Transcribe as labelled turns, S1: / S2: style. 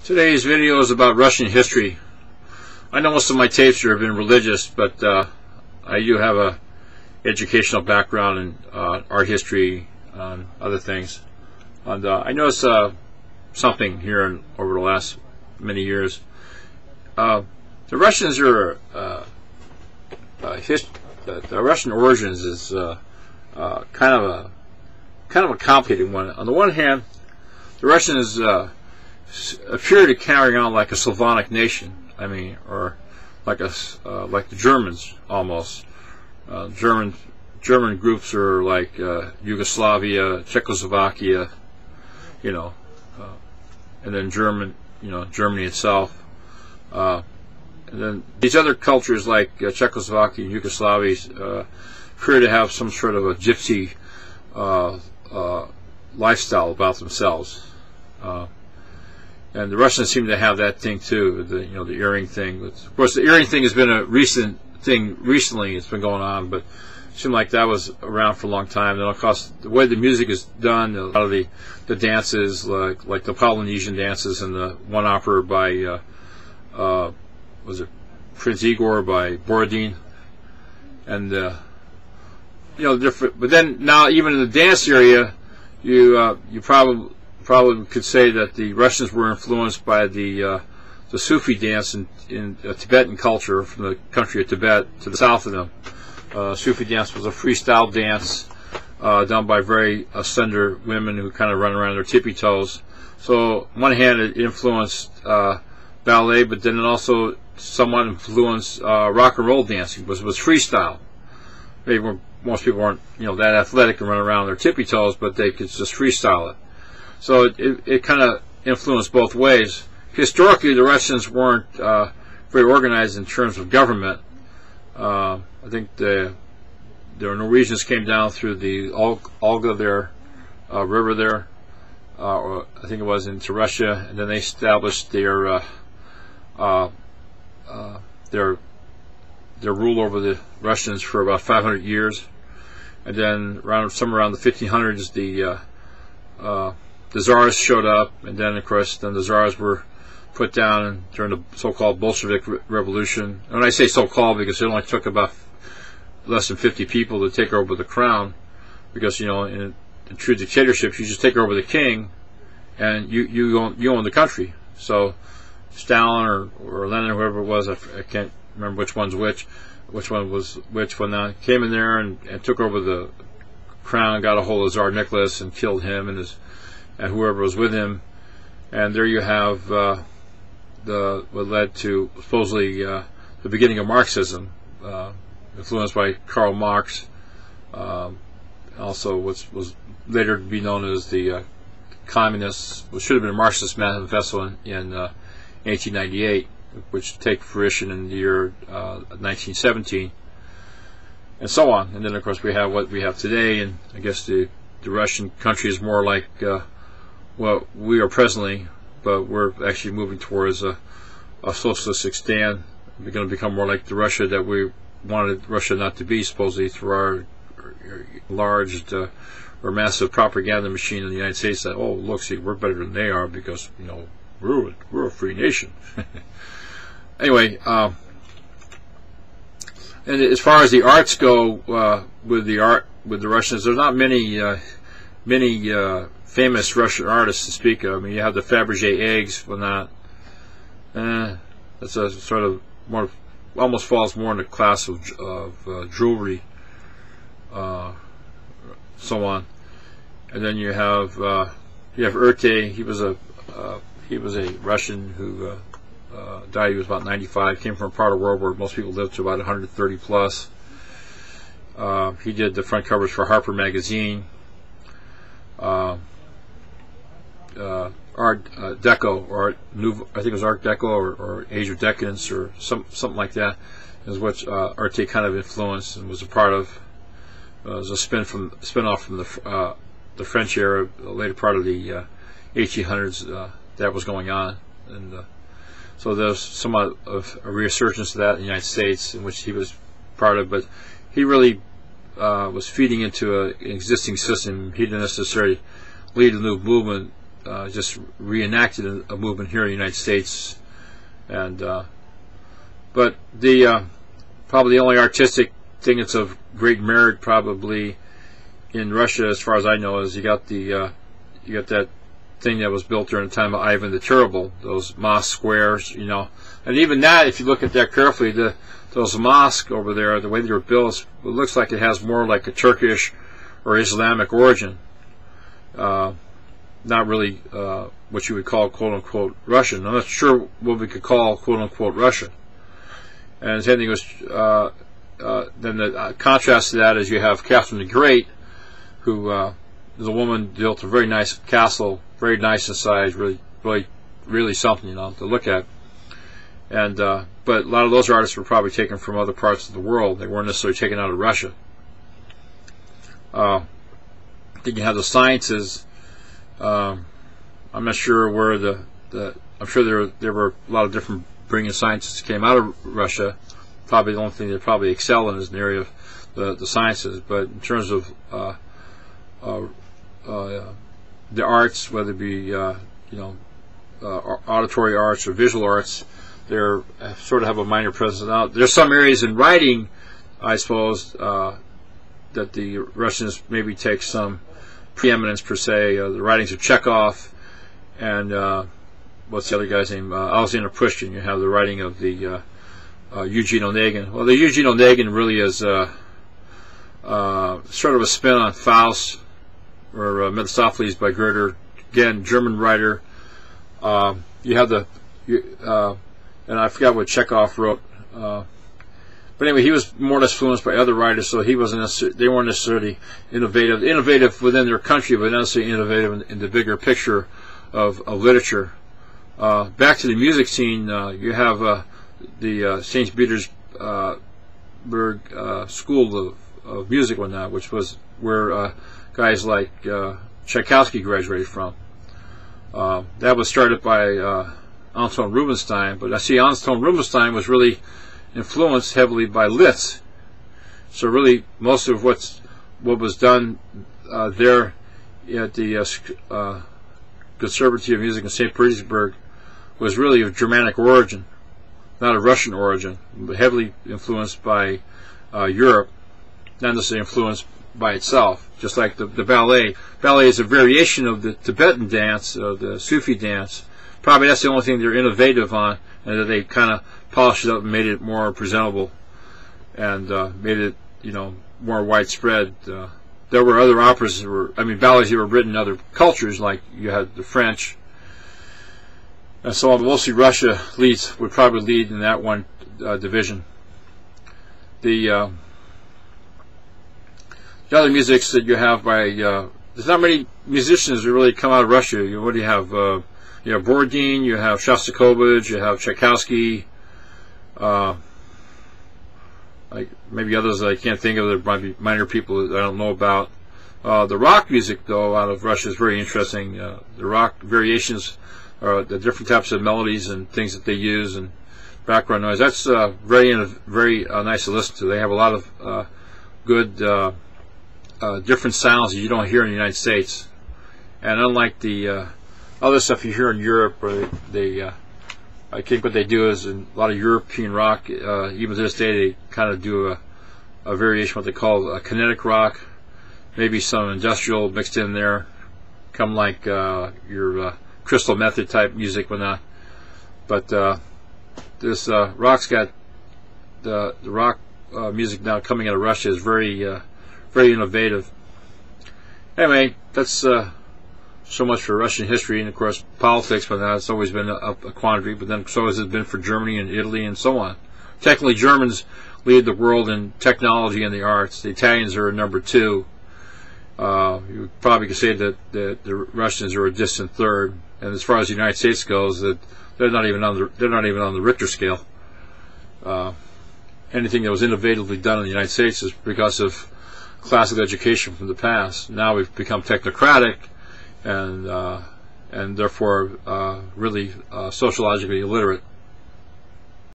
S1: Today's video is about Russian history. I know most of my tapes here have been religious, but I do have a educational background in art history and other things. And I noticed something here over the last many years. The Russians are the Russian origins is kind of a complicated one. On the one hand, the Russians appear to carry on like a Slavonic nation. I mean, or like the Germans almost. German groups are like Yugoslavia, Czechoslovakia, and then Germany itself. And then these other cultures like Czechoslovakia and Yugoslavia appear to have some sort of a gypsy lifestyle about themselves. And the Russians seem to have that thing too, the earring thing. But of course, the earring thing has been a recent thing. Recently, it's been going on, but it seemed like that was around for a long time. And of course, the way the music is done, a lot of the dances, like the Polynesian dances, and the one opera by was it Prince Igor by Borodin, and different. But then now, even in the dance area, you probably could say that the Russians were influenced by the Sufi dance in Tibetan culture from the country of Tibet to the south of them. Sufi dance was a freestyle dance done by very slender women who kind of run around their tippy toes. So on one hand, it influenced ballet, but then it also somewhat influenced rock and roll dancing, was freestyle. Most people weren't that athletic and run around their tippy toes, but they could just freestyle it. So it kind of influenced both ways. Historically, the Russians weren't very organized in terms of government. I think the Norwegians came down through the Olga river there, or I think it was into Russia, and then they established their rule over the Russians for about 500 years, and then somewhere around the 1500s, the Tsars showed up, and then of course the Tsars were put down during the so-called Bolshevik Revolution. And when I say so-called, because it only took about less than 50 people to take over the crown, because in true dictatorships you just take over the king, and you own the country. So Stalin or Lenin or whoever it was, I can't remember which one was which one now, came in there and took over the crown, got a hold of Tsar Nicholas and killed him and whoever was with him. And there you have what led to supposedly the beginning of Marxism, influenced by Karl Marx, also what was later to be known as the Communists, which should have been a Marxist manifesto in 1898, which take fruition in the year 1917, and so on. And then of course we have what we have today, and I guess the Russian country is more like what we are presently, but we're actually moving towards a socialistic stand. We're going to become more like the Russia that we wanted Russia not to be, supposedly, through our enlarged or massive propaganda machine in the United States. That, oh, look, see, we're better than they are because we're a free nation. Anyway, and as far as the arts go, with the Russians, there's not many famous Russian artists to speak of. I mean, you have the Fabergé eggs, but not. That's a sort of more, almost falls more in the class of jewelry, so on. And then you have Erte. He was a Russian who died. He was about 95. Came from a part of the world where most people lived to about 130 plus. He did the front covers for Harper magazine. Art Deco, or Art Nouveau, I think it was Art Deco or Age of Decadence or something like that, is what Arte kind of influenced and was a part of. It was a spin-off from the French era, the later part of the 1800s that was going on, and so there's somewhat of a resurgence of that in the United States, in which he was part of, but he really was feeding into an existing system. He didn't necessarily lead a new movement just reenacted a movement here in the United States. And but the probably the only artistic thing that's of great merit probably in Russia, as far as I know, is you got that thing that was built during the time of Ivan the Terrible, those mosque squares, you know. And even that, if you look at that carefully, those mosques over there, the way they were built, it looks like it has more like a Turkish or Islamic origin. Not really what you would call quote-unquote Russian. I'm not sure what we could call quote-unquote Russian. And the same thing was, then the contrast to that is you have Catherine the Great, who is a woman built a very nice castle, very nice inside, really something, you know, to look at. And but a lot of those artists were probably taken from other parts of the world. They weren't necessarily taken out of Russia. Then you have the sciences. I'm not sure where I'm sure there were a lot of different brilliant scientists that came out of Russia. Probably the only thing they probably excel in is in the area of the sciences. But in terms of the arts, whether it be auditory arts or visual arts, they're sort of have a minor presence. Now, there's some areas in writing, I suppose, that the Russians maybe take some preeminence per se. The writings of Chekhov and what's the other guy's name? Alexander Pushkin. You have the writing of the Eugene Onegin. Well, the Eugene Onegin really is sort of a spin on Faust or Mephistopheles by Goethe. Again, German writer. You have and I forgot what Chekhov wrote. But anyway, he was more or less influenced by other writers, so he wasn't they weren't necessarily innovative within their country, but not necessarily innovative in the bigger picture of literature. Back to the music scene, you have the St. Petersburg School of Music, which was where guys like Tchaikovsky graduated from. That was started by Anton Rubinstein, but I see Anton Rubinstein was really influenced heavily by Liszt. So really, most of what was done there at the Conservatory of Music in St. Petersburg was really of Germanic origin, not of Russian origin, but heavily influenced by Europe, not necessarily influenced by itself. Just like the ballet. Ballet is a variation of the Tibetan dance, the Sufi dance. Probably that's the only thing they're innovative on, and that they kind of polished it up and made it more presentable, and made it, more widespread. There were other operas ballets that were written in other cultures, like you had the French, and so on. But mostly Russia would probably lead in that one division. The other musics that you have by there's not many musicians that really come out of Russia. What do you have? You have Borodin, you have Shostakovich, you have Tchaikovsky, maybe others that I can't think of. There might be minor people that I don't know about. The rock music, though, out of Russia is very interesting. The rock variations, the different types of melodies and things that they use, and background noise. That's very nice to listen to. They have a lot of good different sounds that you don't hear in the United States. And unlike the other stuff you hear in Europe, where I think what they do is in a lot of European rock, even to this day, they kind of do a variation, what they call a kinetic rock, maybe some industrial mixed in there, come like your Crystal Method type music, whatnot. But this rock's got the rock music now coming out of Russia is very innovative. Anyway, that's so much for Russian history, and of course politics, but that's always been a quandary, but then so has it been for Germany and Italy and so on. Technically, Germans lead the world in technology and the arts. The Italians are number 2. You probably could say that the Russians are a distant third, and as far as the United States goes, that they're not even on the Richter scale. Anything that was innovatively done in the United States is because of classical education from the past. Now we've become technocratic, and therefore really sociologically illiterate.